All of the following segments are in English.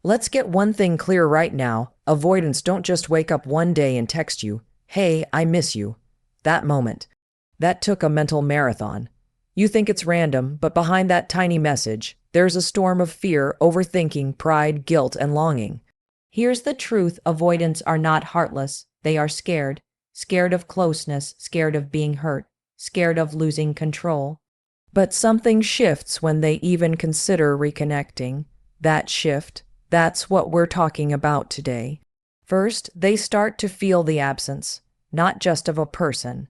Let's get one thing clear right now. Avoidants don't just wake up one day and text you, "Hey, I miss you." That moment. That took a mental marathon. You think it's random, but behind that tiny message, there's a storm of fear, overthinking, pride, guilt, and longing. Here's the truth: avoidants are not heartless. They are scared. Scared of closeness, scared of being hurt, scared of losing control. But something shifts when they even consider reconnecting. That shift, that's what we're talking about today. First, they start to feel the absence, not just of a person,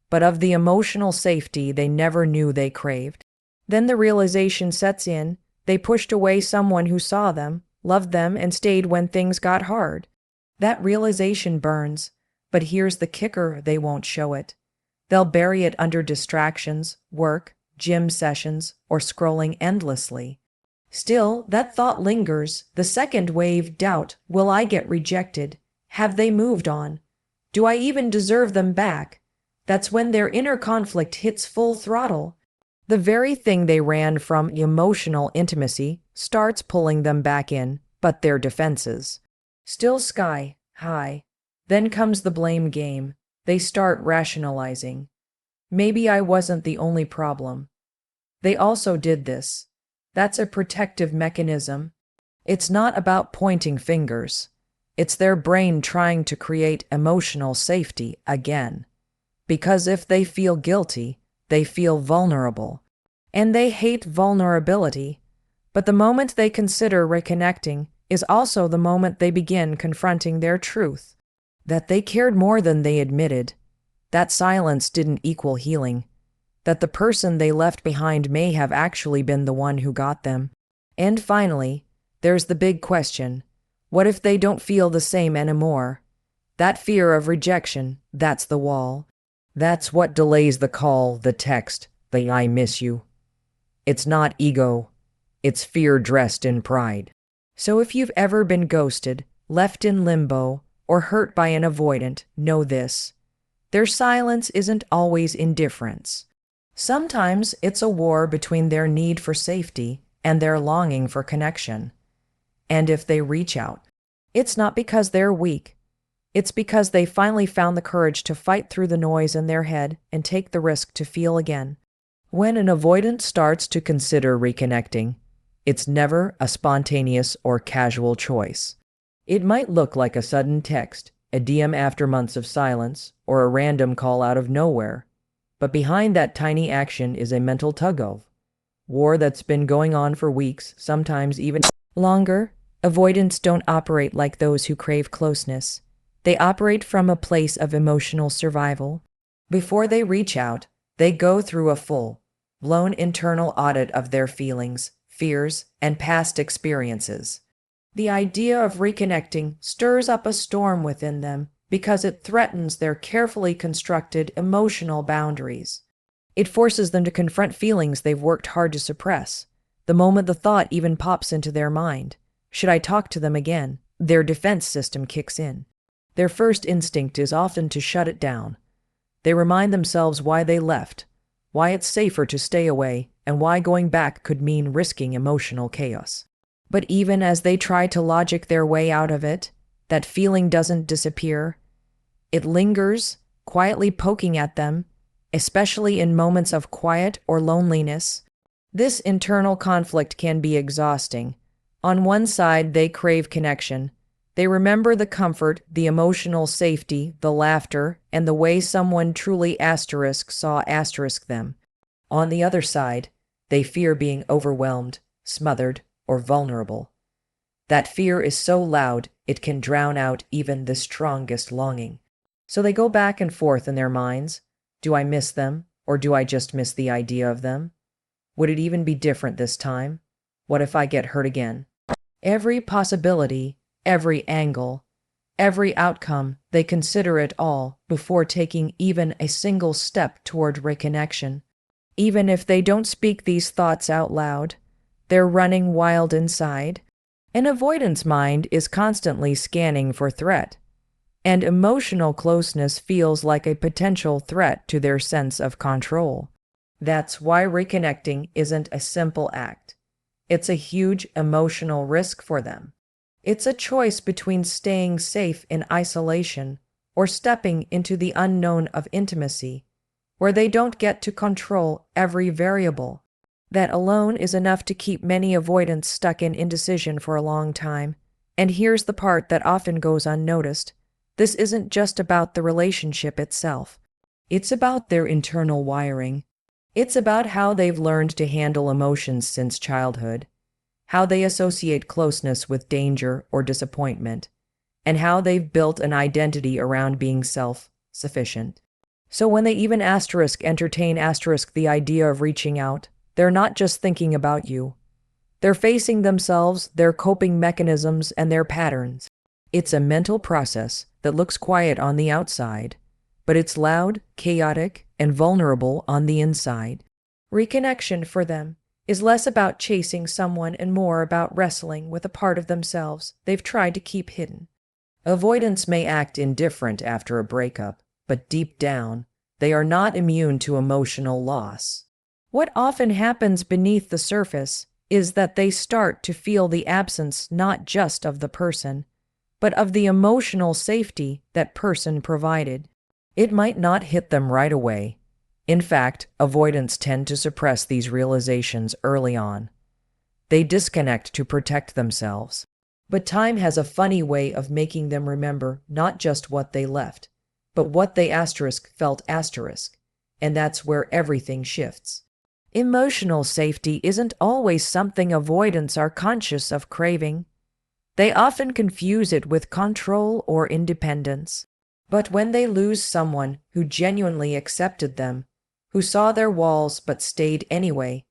but of the emotional safety they never knew they craved. Then the realization sets in: they pushed away someone who saw them, loved them, and stayed when things got hard. That realization burns, but here's the kicker: they won't show it. They'll bury it under distractions, work, gym sessions, or scrolling endlessly. Still, that thought lingers. The second wave: doubt. Will I get rejected? Have they moved on? Do I even deserve them back? That's when their inner conflict hits full throttle. The very thing they ran from, emotional intimacy, starts pulling them back in, but their defenses still sky high. Then comes the blame game. They start rationalizing. Maybe I wasn't the only problem. They also did this. That's a protective mechanism. It's not about pointing fingers. It's their brain trying to create emotional safety again. Because if they feel guilty, they feel vulnerable. And they hate vulnerability. But the moment they consider reconnecting is also the moment they begin confronting their truth. That they cared more than they admitted. That silence didn't equal healing. That the person they left behind may have actually been the one who got them. And finally, there's the big question: what if they don't feel the same anymore? That fear of rejection, that's the wall. That's what delays the call, the text, the "I miss you." It's not ego, it's fear dressed in pride. So if you've ever been ghosted, left in limbo, or hurt by an avoidant, know this: their silence isn't always indifference. Sometimes it's a war between their need for safety and their longing for connection. And if they reach out, it's not because they're weak. It's because they finally found the courage to fight through the noise in their head and take the risk to feel again. When an avoidant starts to consider reconnecting, it's never a spontaneous or casual choice. It might look like a sudden text, a DM after months of silence, or a random call out of nowhere. But behind that tiny action is a mental tug-of war that's been going on for weeks, sometimes even longer. Avoidants don't operate like those who crave closeness. They operate from a place of emotional survival. Before they reach out, they go through a full-blown internal audit of their feelings, fears, and past experiences. The idea of reconnecting stirs up a storm within them because it threatens their carefully constructed emotional boundaries. It forces them to confront feelings they've worked hard to suppress. The moment the thought even pops into their mind, should I talk to them again? Their defense system kicks in. Their first instinct is often to shut it down. They remind themselves why they left, why it's safer to stay away, and why going back could mean risking emotional chaos. But even as they try to logic their way out of it, that feeling doesn't disappear. It lingers, quietly poking at them, especially in moments of quiet or loneliness. This internal conflict can be exhausting. On one side, they crave connection. They remember the comfort, the emotional safety, the laughter, and the way someone truly saw them. On the other side, they fear being overwhelmed, smothered, or vulnerable. That fear is so loud, it can drown out even the strongest longing. So they go back and forth in their minds. Do I miss them, or do I just miss the idea of them? Would it even be different this time? What if I get hurt again? Every possibility, every angle, every outcome, they consider it all before taking even a single step toward reconnection. Even if they don't speak these thoughts out loud, they're running wild inside. An avoidance mind is constantly scanning for threat, and emotional closeness feels like a potential threat to their sense of control. That's why reconnecting isn't a simple act. It's a huge emotional risk for them. It's a choice between staying safe in isolation or stepping into the unknown of intimacy, where they don't get to control every variable. That alone is enough to keep many avoidants stuck in indecision for a long time. And here's the part that often goes unnoticed. This isn't just about the relationship itself. It's about their internal wiring. It's about how they've learned to handle emotions since childhood, how they associate closeness with danger or disappointment, and how they've built an identity around being self-sufficient. So when they even entertain the idea of reaching out, they're not just thinking about you. They're facing themselves, their coping mechanisms, and their patterns. It's a mental process that looks quiet on the outside, but it's loud, chaotic, and vulnerable on the inside. Reconnection for them is less about chasing someone and more about wrestling with a part of themselves they've tried to keep hidden. Avoidants may act indifferent after a breakup, but deep down, they are not immune to emotional loss. What often happens beneath the surface is that they start to feel the absence not just of the person, but of the emotional safety that person provided. It might not hit them right away. In fact, avoidants tend to suppress these realizations early on. They disconnect to protect themselves. But time has a funny way of making them remember not just what they left, but what they felt, and that's where everything shifts. Emotional safety isn't always something avoidants are conscious of craving. They often confuse it with control or independence. But when they lose someone who genuinely accepted them, who saw their walls but stayed anyway,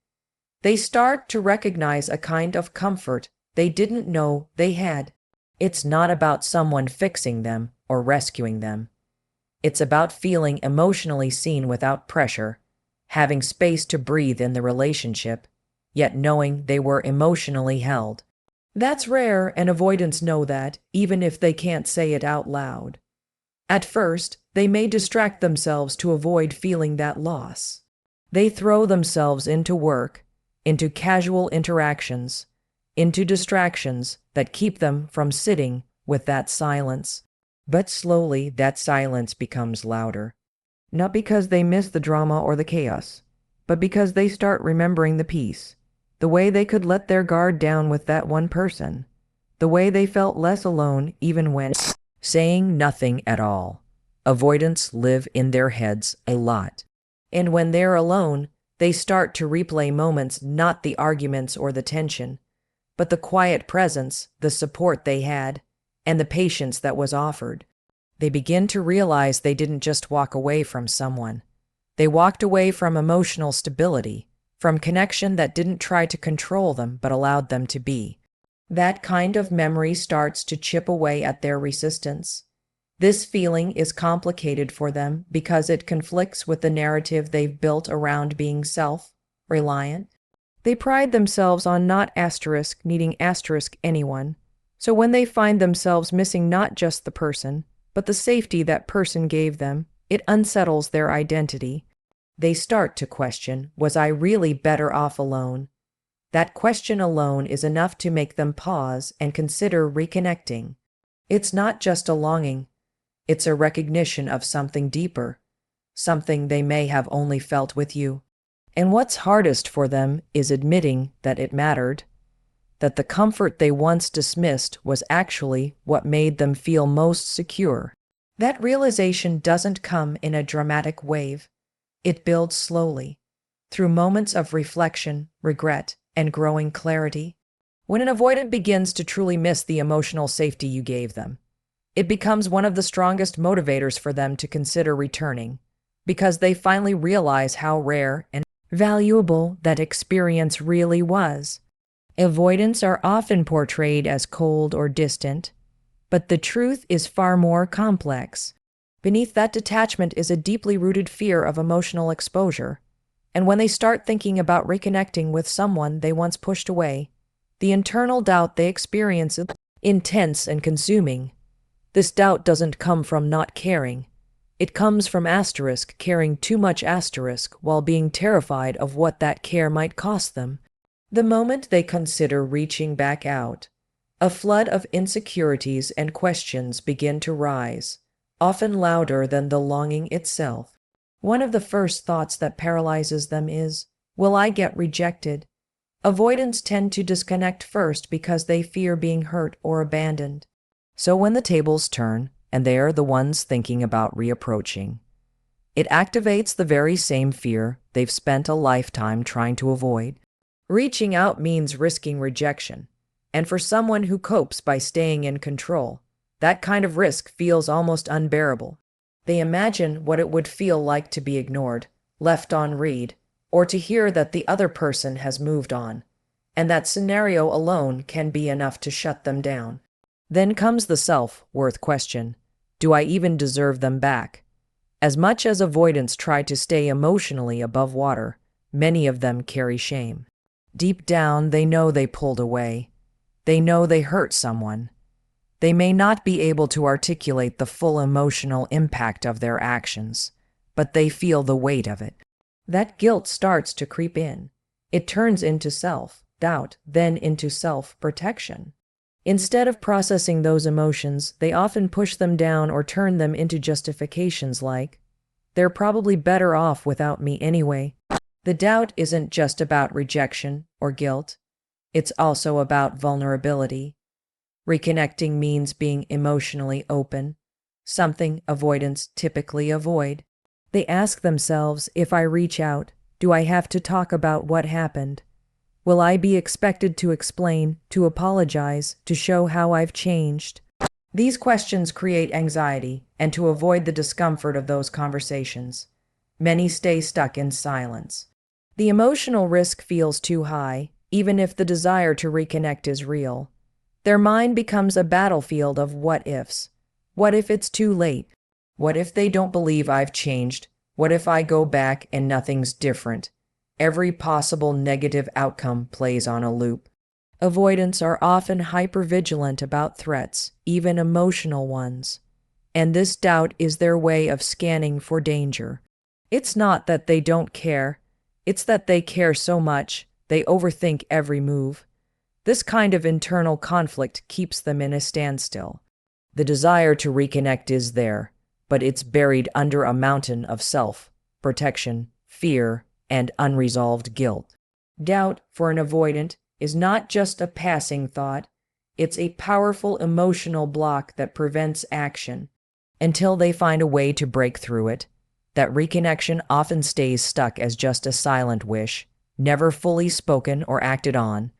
they start to recognize a kind of comfort they didn't know they had. It's not about someone fixing them or rescuing them. It's about feeling emotionally seen without pressure, having space to breathe in the relationship, yet knowing they were emotionally held. That's rare, and avoidants know that, even if they can't say it out loud. At first, they may distract themselves to avoid feeling that loss. They throw themselves into work, into casual interactions, into distractions that keep them from sitting with that silence. But slowly, that silence becomes louder. Not because they miss the drama or the chaos, but because they start remembering the peace, the way they could let their guard down with that one person, the way they felt less alone even when saying nothing at all. Avoidants live in their heads a lot. And when they're alone, they start to replay moments, not the arguments or the tension, but the quiet presence, the support they had, and the patience that was offered. They begin to realize they didn't just walk away from someone. They walked away from emotional stability, from connection that didn't try to control them but allowed them to be. That kind of memory starts to chip away at their resistance. This feeling is complicated for them because it conflicts with the narrative they've built around being self-reliant. They pride themselves on not needing anyone. So when they find themselves missing not just the person, but the safety that person gave them, it unsettles their identity. They start to question, was I really better off alone? That question alone is enough to make them pause and consider reconnecting. It's not just a longing. It's a recognition of something deeper, something they may have only felt with you. And what's hardest for them is admitting that it mattered, that the comfort they once dismissed was actually what made them feel most secure. That realization doesn't come in a dramatic wave. It builds slowly, through moments of reflection, regret, and growing clarity. When an avoidant begins to truly miss the emotional safety you gave them, it becomes one of the strongest motivators for them to consider returning, because they finally realize how rare and valuable that experience really was. Avoidants are often portrayed as cold or distant, but the truth is far more complex. Beneath that detachment is a deeply rooted fear of emotional exposure. And when they start thinking about reconnecting with someone they once pushed away, the internal doubt they experience is intense and consuming. This doubt doesn't come from not caring. It comes from caring too much while being terrified of what that care might cost them. The moment they consider reaching back out, A flood of insecurities and questions begin to rise, often louder than the longing itself. One of the first thoughts that paralyzes them is, will I get rejected? Avoidants tend to disconnect first because they fear being hurt or abandoned. So when the tables turn, and they are the ones thinking about reapproaching, it activates the very same fear they've spent a lifetime trying to avoid. Reaching out means risking rejection. And for someone who copes by staying in control, that kind of risk feels almost unbearable. They imagine what it would feel like to be ignored, left on read, or to hear that the other person has moved on. And that scenario alone can be enough to shut them down. Then comes the self-worth question. Do I even deserve them back? As much as avoidants try to stay emotionally above water, many of them carry shame. Deep down, they know they pulled away. They know they hurt someone. They may not be able to articulate the full emotional impact of their actions, but they feel the weight of it. That guilt starts to creep in. It turns into self-doubt, then into self-protection. Instead of processing those emotions, they often push them down or turn them into justifications like, they're probably better off without me anyway. The doubt isn't just about rejection or guilt. It's also about vulnerability. Reconnecting means being emotionally open, something avoidants typically avoid. They ask themselves, if I reach out, do I have to talk about what happened? Will I be expected to explain, to apologize, to show how I've changed? These questions create anxiety, and to avoid the discomfort of those conversations, many stay stuck in silence. The emotional risk feels too high, even if the desire to reconnect is real. Their mind becomes a battlefield of what-ifs. What if it's too late? What if they don't believe I've changed? What if I go back and nothing's different? Every possible negative outcome plays on a loop. Avoidants are often hypervigilant about threats, even emotional ones. And this doubt is their way of scanning for danger. It's not that they don't care. It's that they care so much, they overthink every move. This kind of internal conflict keeps them in a standstill. The desire to reconnect is there, but it's buried under a mountain of self-protection, fear, and unresolved guilt. Doubt, for an avoidant, is not just a passing thought. It's a powerful emotional block that prevents action. Until they find a way to break through it, that reconnection often stays stuck as just a silent wish, never fully spoken or acted on.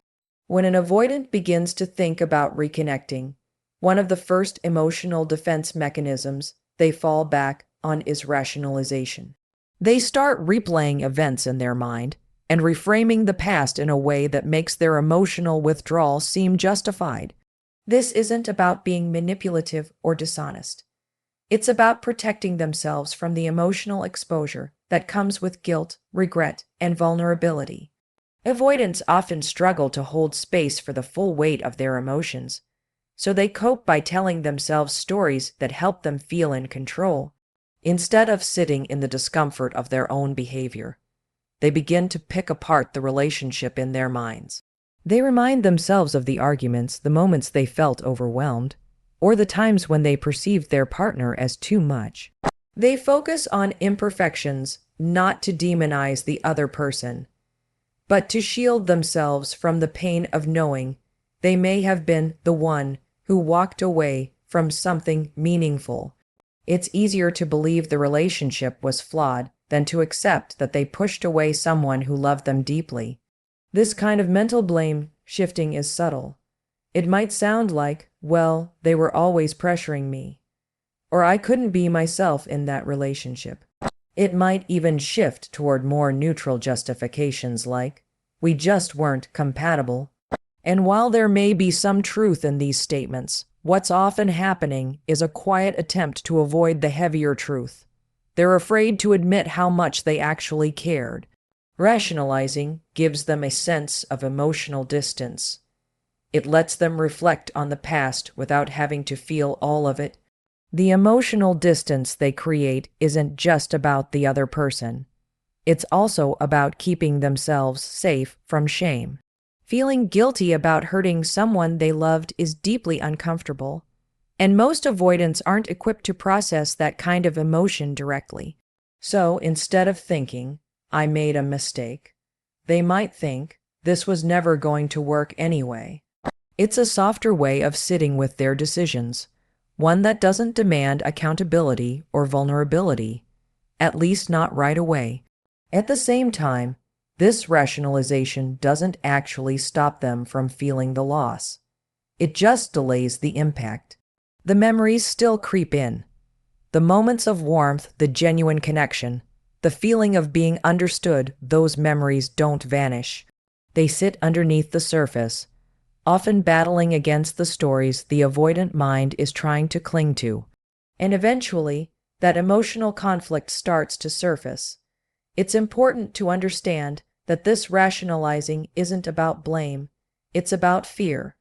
When an avoidant begins to think about reconnecting, one of the first emotional defense mechanisms they fall back on is rationalization. They start replaying events in their mind and reframing the past in a way that makes their emotional withdrawal seem justified. This isn't about being manipulative or dishonest. It's about protecting themselves from the emotional exposure that comes with guilt, regret, and vulnerability. Avoidants often struggle to hold space for the full weight of their emotions, so they cope by telling themselves stories that help them feel in control. Instead of sitting in the discomfort of their own behavior, they begin to pick apart the relationship in their minds. They remind themselves of the arguments, the moments they felt overwhelmed, or the times when they perceived their partner as too much. They focus on imperfections, not to demonize the other person, but to shield themselves from the pain of knowing they may have been the one who walked away from something meaningful. It's easier to believe the relationship was flawed than to accept that they pushed away someone who loved them deeply. This kind of mental blame shifting is subtle. It might sound like, well, they were always pressuring me, or I couldn't be myself in that relationship. It might even shift toward more neutral justifications like, we just weren't compatible. And while there may be some truth in these statements, what's often happening is a quiet attempt to avoid the heavier truth. They're afraid to admit how much they actually cared. Rationalizing gives them a sense of emotional distance. It lets them reflect on the past without having to feel all of it. The emotional distance they create isn't just about the other person. It's also about keeping themselves safe from shame. Feeling guilty about hurting someone they loved is deeply uncomfortable, and most avoidants aren't equipped to process that kind of emotion directly. So instead of thinking, I made a mistake, they might think, this was never going to work anyway. It's a softer way of sitting with their decisions, one that doesn't demand accountability or vulnerability, at least not right away. At the same time, this rationalization doesn't actually stop them from feeling the loss. It just delays the impact. The memories still creep in. The moments of warmth, the genuine connection, the feeling of being understood, those memories don't vanish. They sit underneath the surface, often battling against the stories the avoidant mind is trying to cling to. And eventually, that emotional conflict starts to surface. It's important to understand that this rationalizing isn't about blame. It's about fear.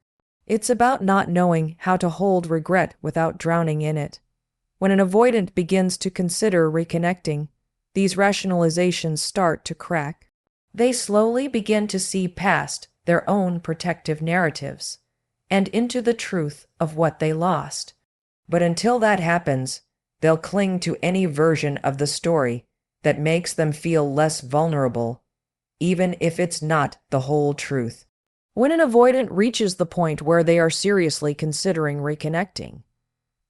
It's about not knowing how to hold regret without drowning in it. When an avoidant begins to consider reconnecting, these rationalizations start to crack. They slowly begin to see past their own protective narratives and into the truth of what they lost. But until that happens, they'll cling to any version of the story that makes them feel less vulnerable, even if it's not the whole truth. When an avoidant reaches the point where they are seriously considering reconnecting,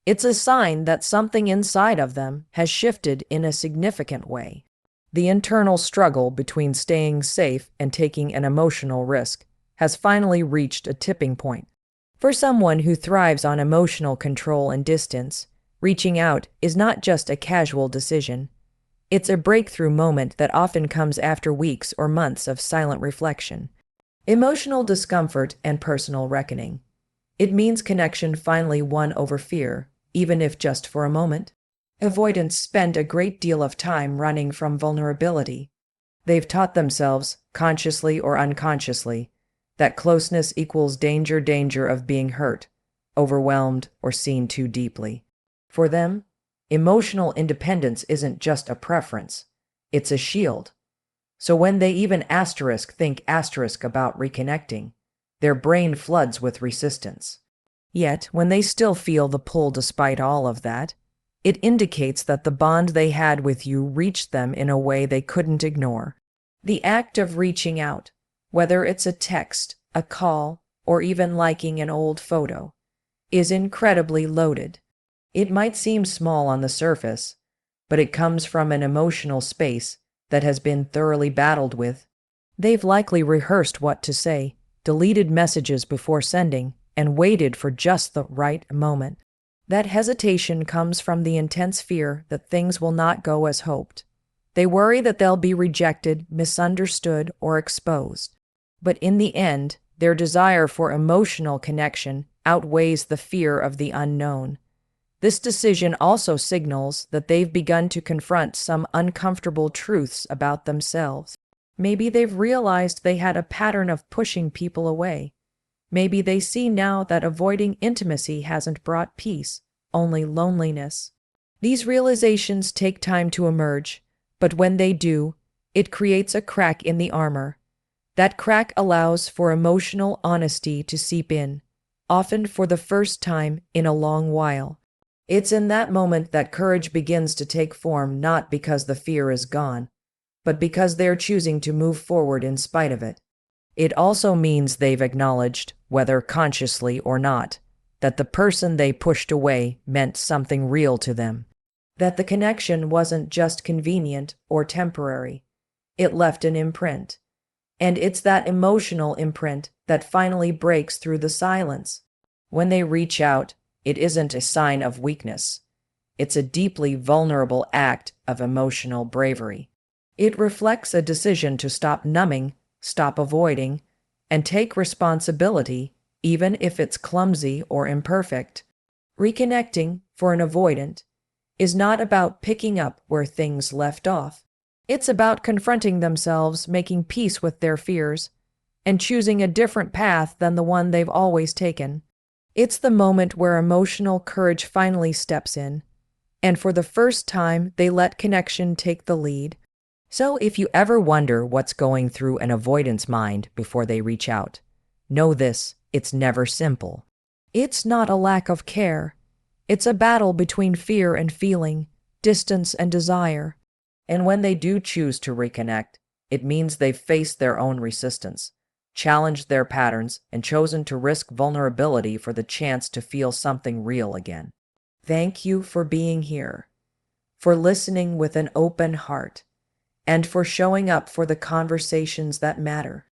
it's a sign that something inside of them has shifted in a significant way. The internal struggle between staying safe and taking an emotional risk has finally reached a tipping point. For someone who thrives on emotional control and distance, reaching out is not just a casual decision. It's a breakthrough moment that often comes after weeks or months of silent reflection, emotional discomfort, and personal reckoning. It means connection finally won over fear, even if just for a moment. Avoidants spend a great deal of time running from vulnerability. They've taught themselves, consciously or unconsciously, that closeness equals danger of being hurt, overwhelmed, or seen too deeply. For them, emotional independence isn't just a preference, it's a shield. So when they even think about reconnecting, their brain floods with resistance. Yet, when they still feel the pull despite all of that, it indicates that the bond they had with you reached them in a way they couldn't ignore. The act of reaching out, whether it's a text, a call, or even liking an old photo, is incredibly loaded. It might seem small on the surface, but it comes from an emotional space that has been thoroughly battled with. They've likely rehearsed what to say, deleted messages before sending, and waited for just the right moment. That hesitation comes from the intense fear that things will not go as hoped. They worry that they'll be rejected, misunderstood, or exposed. But in the end, their desire for emotional connection outweighs the fear of the unknown. This decision also signals that they've begun to confront some uncomfortable truths about themselves. Maybe they've realized they had a pattern of pushing people away. Maybe they see now that avoiding intimacy hasn't brought peace, only loneliness. These realizations take time to emerge, but when they do, it creates a crack in the armor. That crack allows for emotional honesty to seep in, often for the first time in a long while. It's in that moment that courage begins to take form, not because the fear is gone, but because they're choosing to move forward in spite of it. It also means they've acknowledged, whether consciously or not, that the person they pushed away meant something real to them, that the connection wasn't just convenient or temporary. It left an imprint. And it's that emotional imprint that finally breaks through the silence. When they reach out, it isn't a sign of weakness. It's a deeply vulnerable act of emotional bravery. It reflects a decision to stop numbing, stop avoiding, and take responsibility, even if it's clumsy or imperfect. Reconnecting, for an avoidant, is not about picking up where things left off. It's about confronting themselves, making peace with their fears, and choosing a different path than the one they've always taken. It's the moment where emotional courage finally steps in, and for the first time, they let connection take the lead. So if you ever wonder what's going through an avoidant's mind before they reach out, Know this, it's never simple. It's not a lack of care. It's a battle between fear and feeling, distance and desire. And when they do choose to reconnect, it means they've faced their own resistance, challenged their patterns, and chosen to risk vulnerability for the chance to feel something real again. Thank you for being here, for listening with an open heart, and for showing up for the conversations that matter.